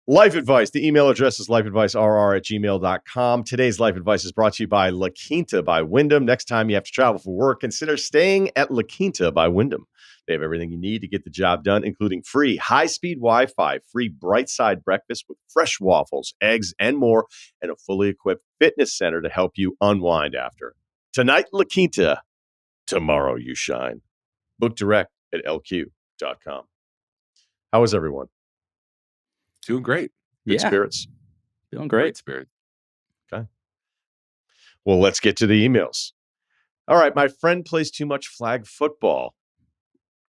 Life Advice. The email address is lifeadvicerr@gmail.com. Today's Life Advice is brought to you by La Quinta by Wyndham. Next time you have to travel for work, consider staying at La Quinta by Wyndham. They have everything you need to get the job done, including free high-speed Wi-Fi, free bright-side breakfast with fresh waffles, eggs, and more, and a fully equipped fitness center to help you unwind after. Tonight, La Quinta. Tomorrow, you shine. Book direct at lq.com. How is everyone? Doing great. Good spirits. Feeling great. Spirit. Okay. Well, let's get to the emails. All right. My friend plays too much flag football.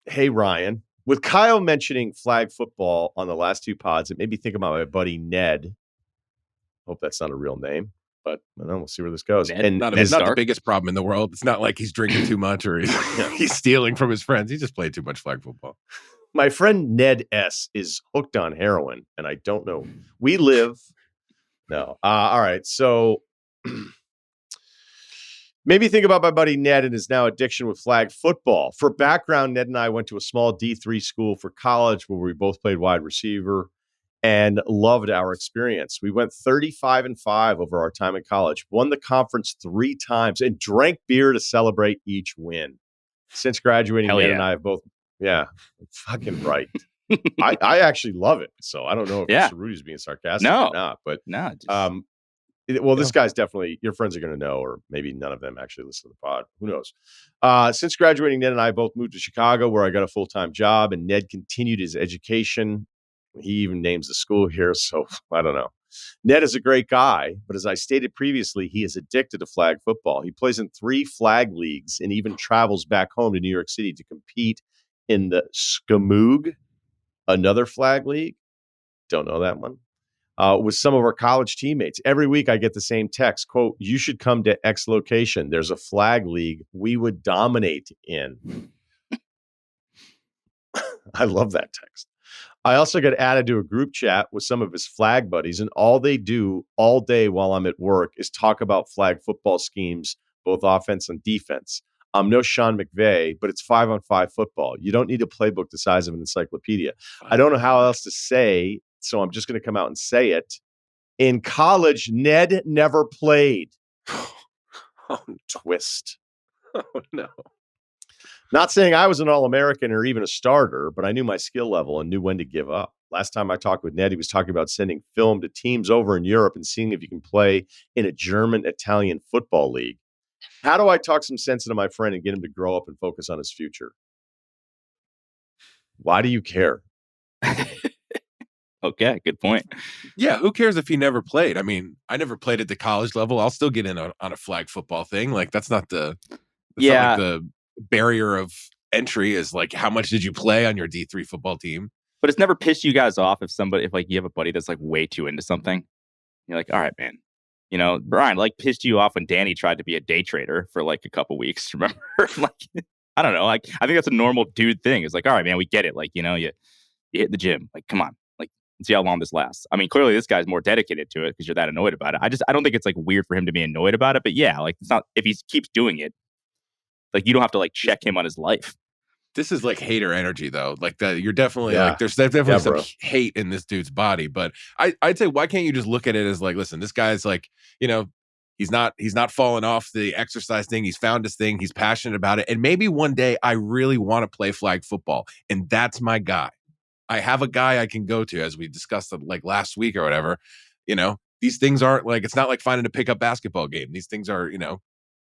Hey, Ryan. With Kyle mentioning flag football on the last two pods, it made me think about my buddy Ned. Hope that's not a real name, but I don't know. We'll see where this goes. Ned, and not the biggest problem in the world. It's not like he's drinking too much or he's stealing from his friends. He just played too much flag football. My friend Ned S. is hooked on heroin, and I don't know. We live... No. All right. So maybe think about my buddy Ned and his now addiction with flag football. For background, Ned and I went to a small D3 school for college where we both played wide receiver and loved our experience. We went 35-5 over our time in college, won the conference 3 times, and drank beer to celebrate each win. Since graduating, Ned and I have both... Yeah, fucking right. I actually love it. So I don't know if Ceruti's being sarcastic or not. But this guy's definitely, your friends are going to know, or maybe none of them actually listen to the pod. Who knows? Since graduating, Ned and I both moved to Chicago, where I got a full-time job, and Ned continued his education. He even names the school here, so I don't know. Ned is a great guy, but as I stated previously, he is addicted to flag football. He plays in 3 flag leagues and even travels back home to New York City to compete in the Skamoog, another flag league. Don't know that one. With some of our college teammates. Every week I get the same text, quote, "You should come to X location. There's a flag league we would dominate in." I love that text. I also got added to a group chat with some of his flag buddies, and all they do all day while I'm at work is talk about flag football schemes, both offense and defense. I'm no Sean McVay, but it's 5-on-5 football. You don't need a playbook the size of an encyclopedia. I don't know how else to say, so I'm just going to come out and say it. In college, Ned never played. Oh, twist. Oh, no. Not saying I was an All-American or even a starter, but I knew my skill level and knew when to give up. Last time I talked with Ned, he was talking about sending film to teams over in Europe and seeing if you can play in a German-Italian football league. How do I talk some sense into my friend and get him to grow up and focus on his future? Why do you care? Okay, good point. Yeah, who cares if he never played? I mean, I never played at the college level. I'll still get in on a flag football thing. Like, that's not not like the barrier of entry is like, how much did you play on your D3 football team? But it's never pissed you guys off if like you have a buddy that's like way too into something. You're like, all right, man. You know, Brian, like, pissed you off when Danny tried to be a day trader for like a couple weeks. Remember? Like, I don't know. Like, I think that's a normal dude thing. It's like, all right, man, we get it. Like, you know, you hit the gym. Like, come on. Like, let's see how long this lasts. I mean, clearly this guy's more dedicated to it because you're that annoyed about it. I don't think it's like weird for him to be annoyed about it. But yeah, like, it's not, if he keeps doing it, like, you don't have to like check him on his life. This is like hater energy, though. Like that, you're definitely like there's definitely some hate in this dude's body. But I'd say, why can't you just look at it as like, listen, this guy's like, you know, he's not falling off the exercise thing. He's found his thing. He's passionate about it. And maybe one day I really want to play flag football, and that's my guy. I have a guy I can go to, as we discussed like last week or whatever. You know, these things aren't like, it's not like finding a pickup basketball game. These things are, you know,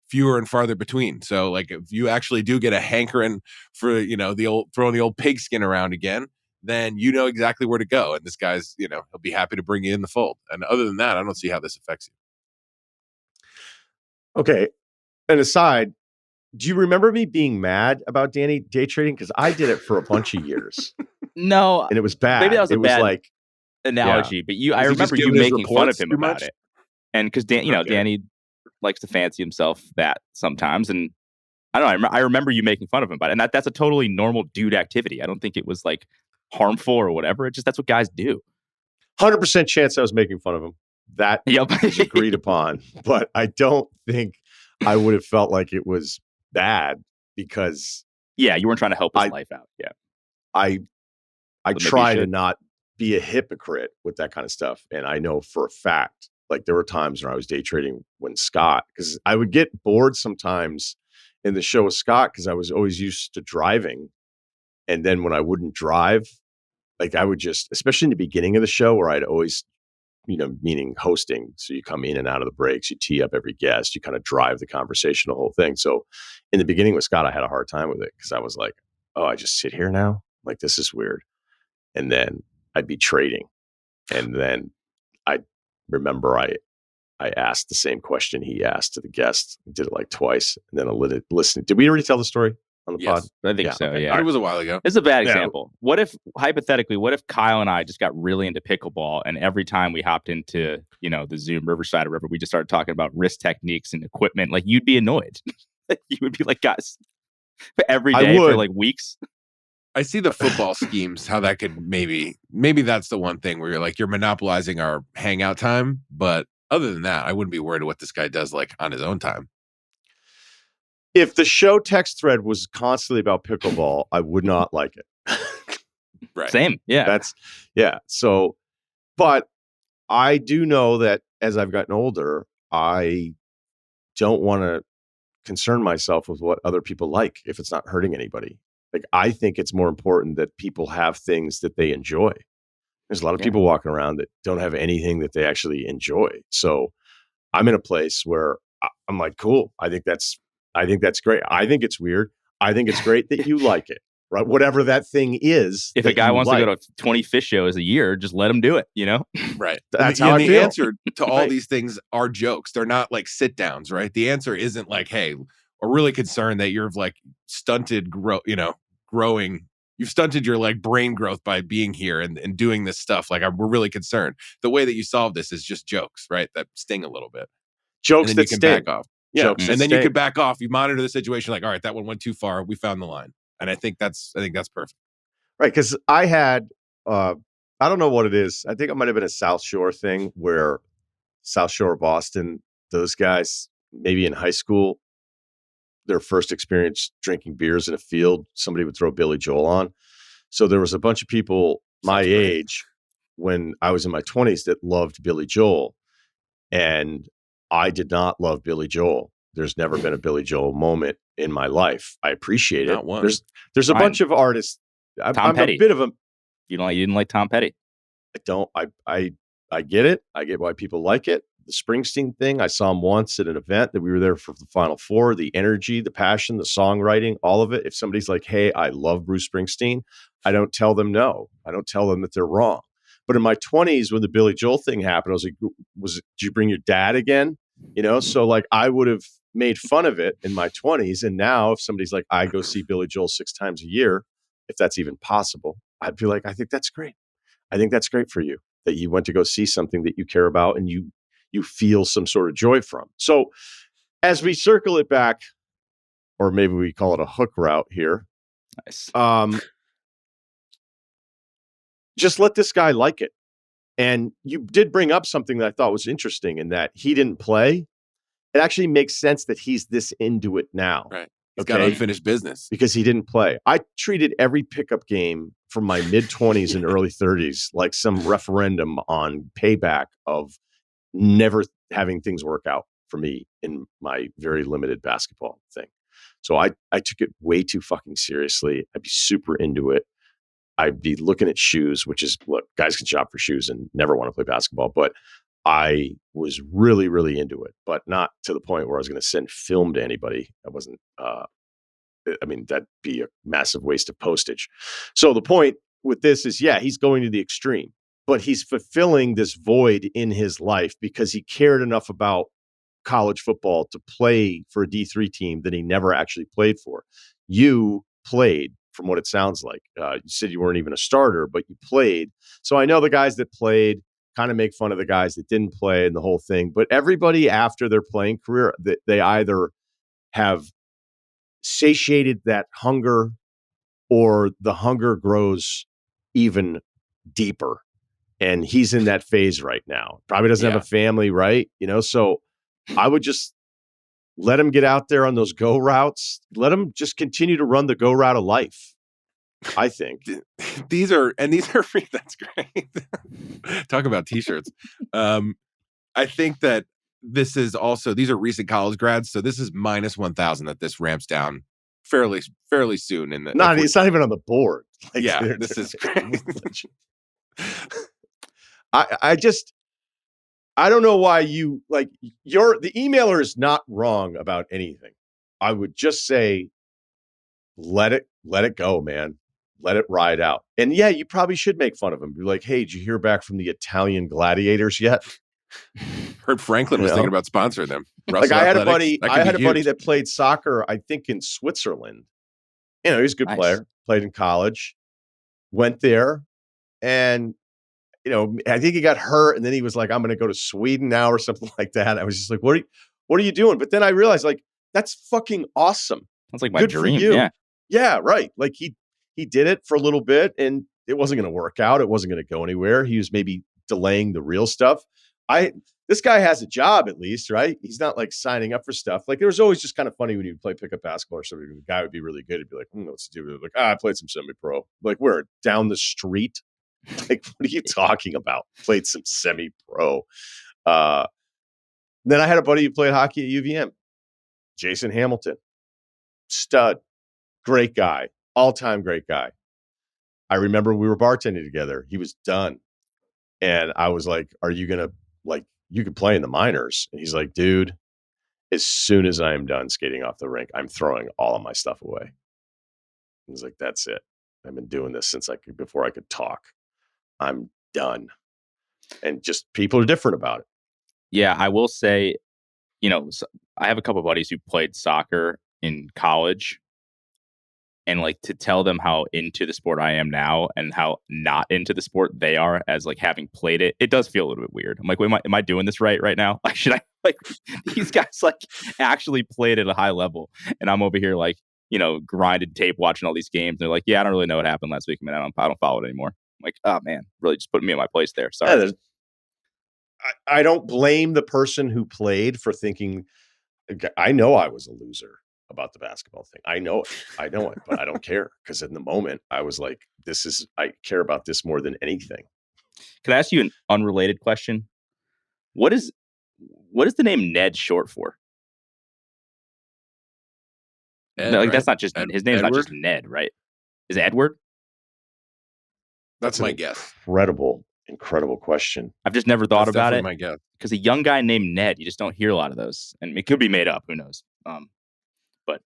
fewer and farther between. So like, if you actually do get a hankering for, you know, the old throwing the old pigskin around again, then you know exactly where to go. And this guy's, you know, he'll be happy to bring you in the fold. And other than that, I don't see how this affects you. Okay. And aside, do you remember me being mad about Danny day trading? Because I did it for a bunch of years. No. And it was bad. Maybe that was a bad like analogy, but I remember you making fun of him about it. And because Danny likes to fancy himself that sometimes. And I don't know, I remember you making fun of him about it. And that's a totally normal dude activity. I don't think it was like harmful or whatever. It's just, that's what guys do. 100% chance I was making fun of him. That is agreed upon. But I don't think I would have felt like it was bad because... Yeah, you weren't trying to help his life out. Yeah. I try to not be a hypocrite with that kind of stuff. And I know for a fact, like there were times when I was day trading when Scott, because I would get bored sometimes in the show with Scott because I was always used to driving. And then when I wouldn't drive, like I would just, especially in the beginning of the show where I'd always, meaning hosting. So you come in and out of the breaks, you tee up every guest, you kind of drive the conversation, the whole thing. So in the beginning with Scott, I had a hard time with it because I was like, oh, I just sit here now? Like, this is weird. And then I'd be trading. And then I remember I asked the same question he asked to the guest. I did it like twice. And then I listening. Did we already tell the story on the pod? I think so, okay. yeah. It was a while ago. It's a bad example. What if, hypothetically, Kyle and I just got really into pickleball and every time we hopped into, the Zoom Riverside or whatever, we just started talking about wrist techniques and equipment, like you'd be annoyed. You would be like, guys, every day for like weeks. I see the football schemes, how that could maybe that's the one thing where you're like, you're monopolizing our hangout time. But other than that, I wouldn't be worried what this guy does like on his own time. If the show text thread was constantly about pickleball, I would not like it. Right. Same. Yeah. So, but I do know that as I've gotten older, I don't want to concern myself with what other people like if it's not hurting anybody. Like, I think it's more important that people have things that they enjoy. There's a lot of people walking around that don't have anything that they actually enjoy. So I'm in a place where I'm like, cool. I think that's great. I think it's weird. I think it's great that you like it, right? Whatever that thing is. If a guy wants to go to 20 fish shows a year, just let him do it, Right. That's how I feel. The answer to all these things are jokes. They're not like sit downs, right? The answer isn't like, hey, we're really concerned that you're like stunted growing. You've stunted your like brain growth by being here and doing this stuff. Like, we're really concerned. The way that you solve this is just jokes, right? That sting a little bit. Jokes that you can sting. back off. Yeah. Jokes and then you could back off. You monitor the situation like, all right, that one went too far. We found the line. And I think that's perfect. Right. Because I had, I don't know what it is. I think it might have been a South Shore thing where South Shore, Boston, those guys, maybe in high school, their first experience drinking beers in a field, somebody would throw Billy Joel on. So there was a bunch of people my age when I was in my 20s that loved Billy Joel. And I did not love Billy Joel. There's never been a Billy Joel moment in my life. I appreciate it. There's a bunch of artists. I'm Petty. A bit of a. You didn't like Tom Petty. I don't. I get it. I get why people like it. The Springsteen thing, I saw him once at an event that we were there for the Final Four. The energy, the passion, the songwriting, all of it. If somebody's like, hey, I love Bruce Springsteen, I don't tell them no. I don't tell them that they're wrong. But in my 20s, when the Billy Joel thing happened, I was like, did you bring your dad again? So like I would have made fun of it in my 20s. And now if somebody's like, I go see Billy Joel 6 times a year, if that's even possible, I'd be like, I think that's great. I think that's great for you that you went to go see something that you care about and you feel some sort of joy from. So as we circle it back, or maybe we call it a hook route here. Nice. Just let this guy like it. And you did bring up something that I thought was interesting in that he didn't play. It actually makes sense that he's this into it now. Right. He's got unfinished business. Because he didn't play. I treated every pickup game from my mid-20s and early 30s like some referendum on payback of never having things work out for me in my very limited basketball thing. So I took it way too fucking seriously. I'd be super into it. I'd be looking at shoes, which is what guys can shop for shoes and never want to play basketball. But I was really, really into it, but not to the point where I was going to send film to anybody. I wasn't, that'd be a massive waste of postage. So the point with this is, he's going to the extreme, but he's fulfilling this void in his life because he cared enough about college football to play for a D3 team that he never actually played for. You played, from what it sounds like. You said you weren't even a starter, but you played. So I know the guys that played kind of make fun of the guys that didn't play and the whole thing. But everybody after their playing career, they either have satiated that hunger or the hunger grows even deeper. And he's in that phase right now. Probably doesn't have a family, right? So I would just let him get out there on those go routes. Let him just continue to run the go route of life. I think these are free. That's great. Talk about t-shirts. I think that this is also, these are recent college grads, so this is minus 1,000 that this ramps down fairly soon. In the it's not even on the board. Like, yeah, this is great. I don't know why you like the emailer is not wrong about anything. I would just say, let it go, man. Let it ride out. And yeah, you probably should make fun of him. Be like, hey, did you hear back from the Italian gladiators yet? Heard Franklin was thinking about sponsoring them. Like I had a buddy that played soccer, I think in Switzerland. You know, he's a good player, played in college, went there, and you know, I think he got hurt, and then he was like, I'm going to go to Sweden now or something like that. I was just like, what are you doing? But then I realized, like, that's fucking awesome. That's like my dream. Yeah, right. Like he did it for a little bit, and it wasn't going to work out. It wasn't going to go anywhere. He was maybe delaying the real stuff. This guy has a job at least, right? He's not like signing up for stuff. Like it was always just kind of funny when you play pickup basketball or something. The guy would be really good. He'd be like, what's to do? Like, I played some semi-pro. Like, we're down the street. Like, what are you talking about? Played some semi-pro. Then I had a buddy who played hockey at UVM, Jason Hamilton, stud, great guy, all-time great guy. I remember we were bartending together. He was done. And I was like, are you going to, like, you could play in the minors? And he's like, dude, as soon as I am done skating off the rink, I'm throwing all of my stuff away. I was like, that's it. I've been doing this since before I could talk. I'm done. And just people are different about it. Yeah, I will say, you know, I have a couple of buddies who played soccer in college. And like to tell them how into the sport I am now and how not into the sport they are as like having played it, it does feel a little bit weird. I'm like, am I doing this right now? Like, should I like these guys like actually played at a high level, and I'm over here like, you know, grinded tape watching all these games. And they're like, yeah, I don't really know what happened last week. I mean, I don't follow it anymore. I'm like, oh man, really just putting me in my place there. Sorry. Yeah, I don't blame the person who played for thinking. I know I was a loser about the basketball thing. I know it, but I don't care because in the moment I was like, I care about this more than anything. Can I ask you an unrelated question? What is the name Ned short for? Ed, like right? That's not just his name's Edward? Not just Ned, right? Is it Edward? That's my guess. Incredible question. I've just never thought about it. My guess. Because a young guy named Ned, you just don't hear a lot of those, and it could be made up. Who knows? But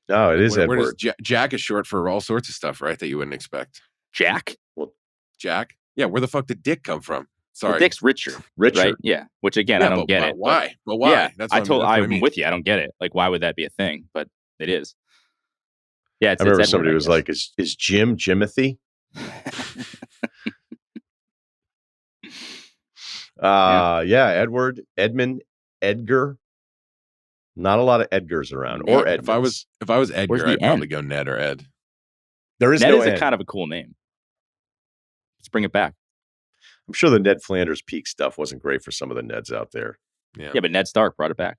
no, it is Edward. Jack is short for all sorts of stuff, right? That you wouldn't expect. Jack? Well, Jack. Yeah, where the fuck did Dick come from? Sorry, well, Dick's Richard, right? Yeah, which again, I don't get it. Why? But why? Yeah, I'm with you. I don't get it. Like, why would that be a thing? But it is. Yeah, I remember somebody was like, "Is Jim Jimothy?" Edward, Edmund, Edgar. Not a lot of Edgars around. Or Edmonds. If I was Edgar, I'd probably go Ned or Ed. There is Ned no is Ed. a kind of a cool name. Let's bring it back. I'm sure the Ned Flanders Peak stuff wasn't great for some of the Neds out there. Yeah, but Ned Stark brought it back.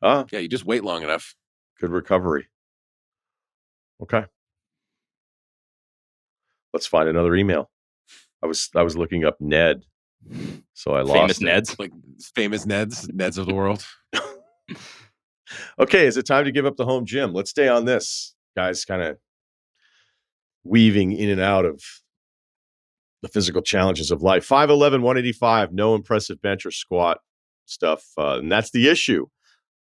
Yeah, you just wait long enough. Good recovery. Okay. Let's find another email. I was looking up Ned, so I lost famous Neds, like famous Neds of the world. Okay, is it time to give up the home gym? Let's stay on this, guys. Kind of weaving in and out of the physical challenges of life. 5'11", 185, no impressive bench or squat stuff, and that's the issue.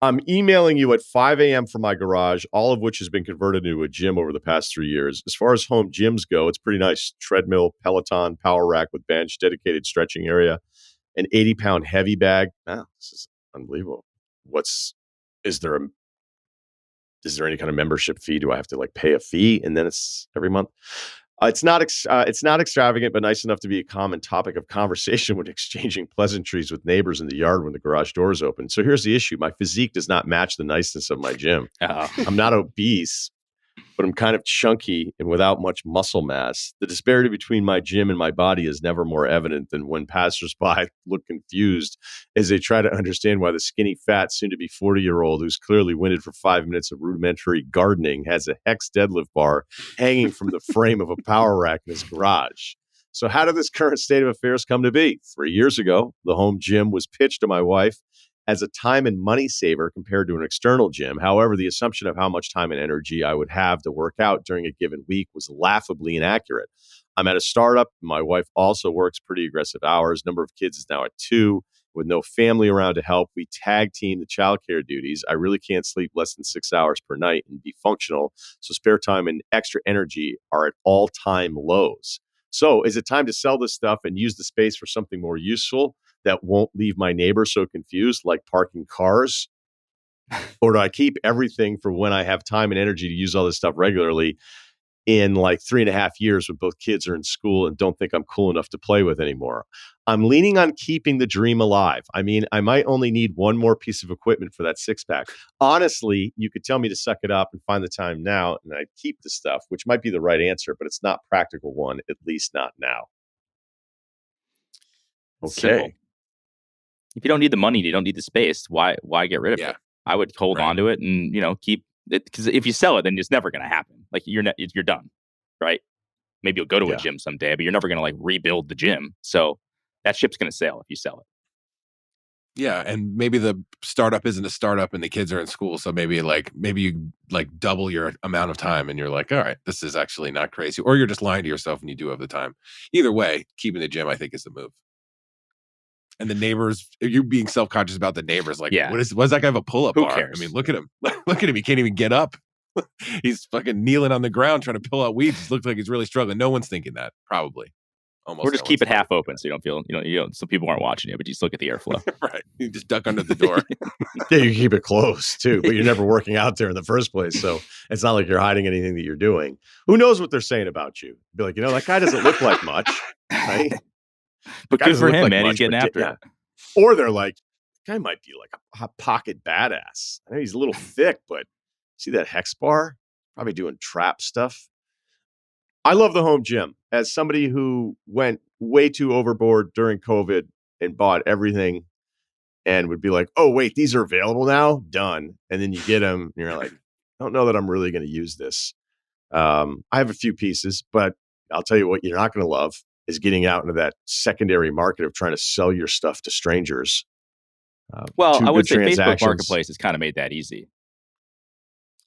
I'm emailing you at 5 a.m. from my garage, all of which has been converted into a gym over the past 3 years. As far as home gyms go, it's pretty nice. Treadmill, Peloton, power rack with bench, dedicated stretching area, an 80-pound heavy bag. Wow, this is unbelievable. Is there any kind of membership fee? Do I have to like pay a fee and then it's every month? It's not extravagant, but nice enough to be a common topic of conversation when exchanging pleasantries with neighbors in the yard when the garage door is open. So here's the issue. My physique does not match the niceness of my gym. I'm not obese, but I'm kind of chunky and without much muscle mass. The disparity between my gym and my body is never more evident than when passersby look confused as they try to understand why the skinny, fat, soon-to-be 40-year-old who's clearly winded for 5 minutes of rudimentary gardening has a hex deadlift bar hanging from the frame of a power rack in his garage. So how did this current state of affairs come to be? 3 years ago, the home gym was pitched to my wife as a time and money saver compared to an external gym. However, the assumption of how much time and energy I would have to work out during a given week was laughably inaccurate. I'm at a startup. My wife also works pretty aggressive hours. Number of kids is now at 2. With no family around to help, we tag team the childcare duties. I really can't sleep less than 6 hours per night and be functional. So spare time and extra energy are at all-time lows. So is it time to sell this stuff and use the space for something more useful that won't leave my neighbors so confused, like parking cars? Or do I keep everything for when I have time and energy to use all this stuff regularly in like 3.5 years when both kids are in school and don't think I'm cool enough to play with anymore? I'm leaning on keeping the dream alive. I mean, I might only need one more piece of equipment for that 6-pack. Honestly, you could tell me to suck it up and find the time now, and I'd keep the stuff, which might be the right answer, but it's not practical one, at least not now. Okay. Simple. If you don't need the money, you don't need the space, why get rid of it? I would hold on to it and, keep it, because if you sell it, then it's never going to happen. Like you're done, right? Maybe you'll go to a gym someday, but you're never going to like rebuild the gym. So that ship's going to sail if you sell it. Yeah, and maybe the startup isn't a startup and the kids are in school, so maybe you double your amount of time and you're like, all right, this is actually not crazy. Or you're just lying to yourself and you do have the time. Either way, keeping the gym, I think, is the move. And the neighbors, you being self-conscious about the neighbors, what does that guy have a pull-up bar? Cares? I mean, look at him. Look at him. He can't even get up. He's fucking kneeling on the ground trying to pull out weeds. He looks like he's really struggling. No one's thinking that, probably. Almost. Or just keep it half open so you don't feel, some people aren't watching you, but you just look at the airflow. Right. You just duck under the door. Yeah, you keep it close too, but you're never working out there in the first place. So it's not like you're hiding anything that you're doing. Who knows what they're saying about you? Be like, that guy doesn't look like much, right? But good for him, man. He's getting after it. Or they're like, guy might be like a hot pocket badass. I know he's a little thick, but see that hex bar? Probably doing trap stuff. I love the home gym. As somebody who went way too overboard during COVID and bought everything and would be like, oh, wait, these are available now? Done. And then you get them and you're like, I don't know that I'm really going to use this. I have a few pieces, but I'll tell you what you're not going to love is getting out into that secondary market of trying to sell your stuff to strangers. Well, I would say Facebook Marketplace has kind of made that easy.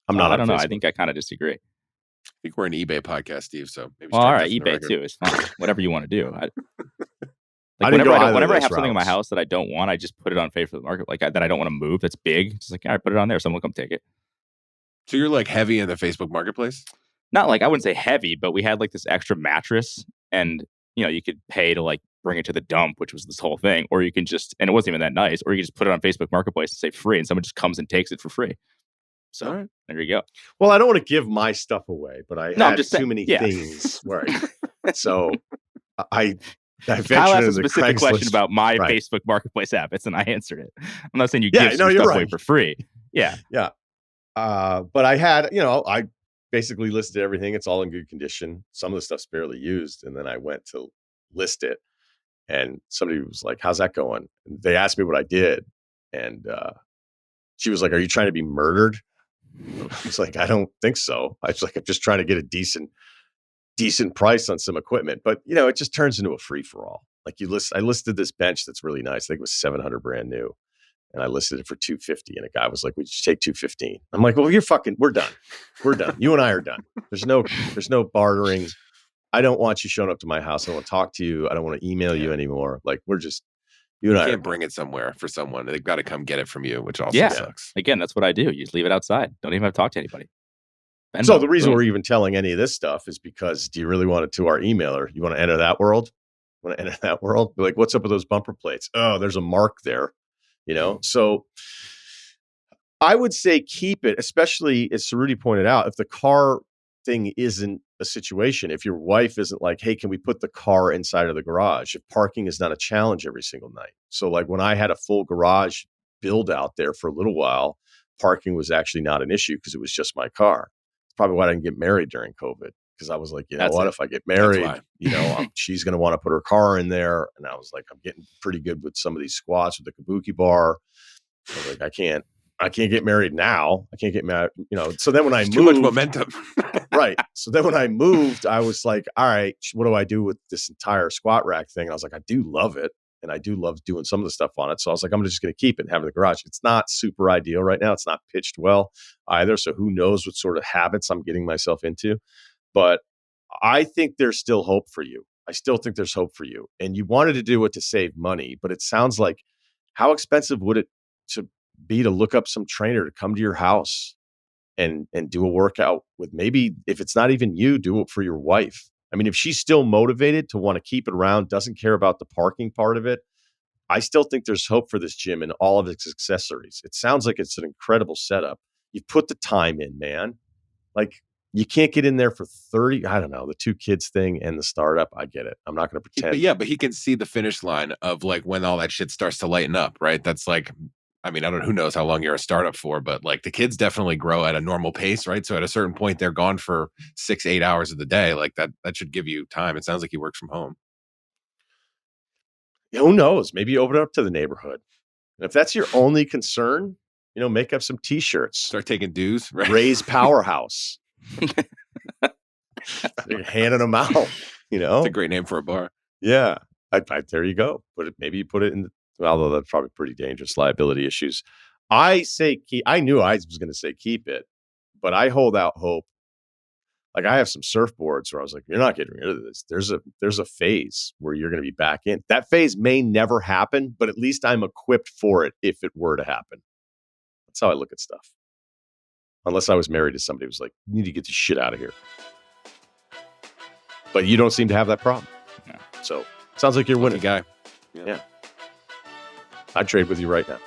I'm not. I don't know. I think I kind of disagree. I think we're an eBay podcast, Steve. So maybe all right, eBay too is fine. Whatever you want to do. Whenever I have something in my house that I don't want, I just put it on Facebook Market, that I don't want to move. That's big. Just all right, put it on there. Someone will come take it. So you're heavy in the Facebook Marketplace? Not I wouldn't say heavy, but we had this extra mattress, and you could pay to bring it to the dump, which was this whole thing, or you can just, and it wasn't even that nice, or you can just put it on Facebook Marketplace and say free, and someone just comes and takes it for free. So there you go. Well, I don't want to give my stuff away, but I had too many things. Right. So I ventured Kyle asked into a specific question about my Facebook Marketplace habits, and I answered it. I'm not saying you give stuff away for free. Yeah. Yeah. But I had, I basically listed everything. It's all in good condition. Some of the stuff's barely used. And then I went to list it. And somebody was like, how's that going? And they asked me what I did. And she was like, are you trying to be murdered? I was like, I don't think so. I was like, I'm just trying to get a decent price on some equipment. But, it just turns into a free for all. I listed this bench that's really nice. I think it was 700 brand new. And I listed it for $250. And a guy was like, we just take $215. I'm like, well, we're done. We're done. You and I are done. There's no bartering. I don't want you showing up to my house. I don't want to talk to you. I don't want to email you anymore. We're just, you and I can't bring it somewhere for someone. They've got to come get it from you, which also sucks. Again, that's what I do. You just leave it outside. Don't even have to talk to anybody. So the reason we're even telling any of this stuff is because, do you really want it to our emailer? You want to enter that world? Be like, what's up with those bumper plates? Oh, there's a mark there. So I would say keep it, especially as Ceruti pointed out, if the car thing isn't a situation, if your wife isn't like, hey, can we put the car inside of the garage? If parking is not a challenge every single night. So when I had a full garage build out there for a little while, parking was actually not an issue because it was just my car. probably why I didn't get married during COVID. Because I was like, you know what? If I get married, you know, she's going to want to put her car in there. And I was like, I'm getting pretty good with some of these squats with the kabuki bar. I was like, I can't get married now. I can't get married, you know. So then when I moved, too much momentum. Right. So then when I moved, I was like, all right, what do I do with this entire squat rack thing? And I was like, I do love it. And I do love doing some of the stuff on it. So I was like, I'm just going to keep it and have it in the garage. It's not super ideal right now. It's not pitched well either. So who knows what sort of habits I'm getting myself into. But I think there's still hope for you. I still think there's hope for you. And you wanted to do it to save money, but it sounds like, how expensive would it to be to look up some trainer to come to your house and do a workout with, maybe if it's not even you, do it for your wife. I mean, if she's still motivated to want to keep it around, doesn't care about the parking part of it, I still think there's hope for this gym and all of its accessories. It sounds like it's an incredible setup. You put the time in, man. Like, you can't get in there for 30. I don't know, the 2 kids thing and the startup. I get it. I'm not going to pretend. But he can see the finish line of like when all that shit starts to lighten up, right? That's like, I mean, I don't know, who knows how long you're a startup for, but like the kids definitely grow at a normal pace, right? So at a certain point, they're gone for 6-8 hours of the day. Like that should give you time. It sounds like he works from home. Who knows? Maybe you open it up to the neighborhood. And if that's your only concern, you know, make up some T-shirts. Start taking dues. Right? Raise Powerhouse. Handing them out, you know. It's a great name for a bar. Yeah. There you go. Maybe you put it in, although that's probably pretty dangerous liability issues. I say I knew I was going to say keep it, but I hold out hope. Like, I have some surfboards where I was like, you're not getting rid of this. There's a phase where you're going to be back in. That phase may never happen, but at least I'm equipped for it if it were to happen. That's how I look at stuff. Unless I was married to somebody who was like, you need to get this shit out of here. But you don't seem to have that problem. No. So sounds like you're winning. Guy. Yeah. I'd trade with you right now.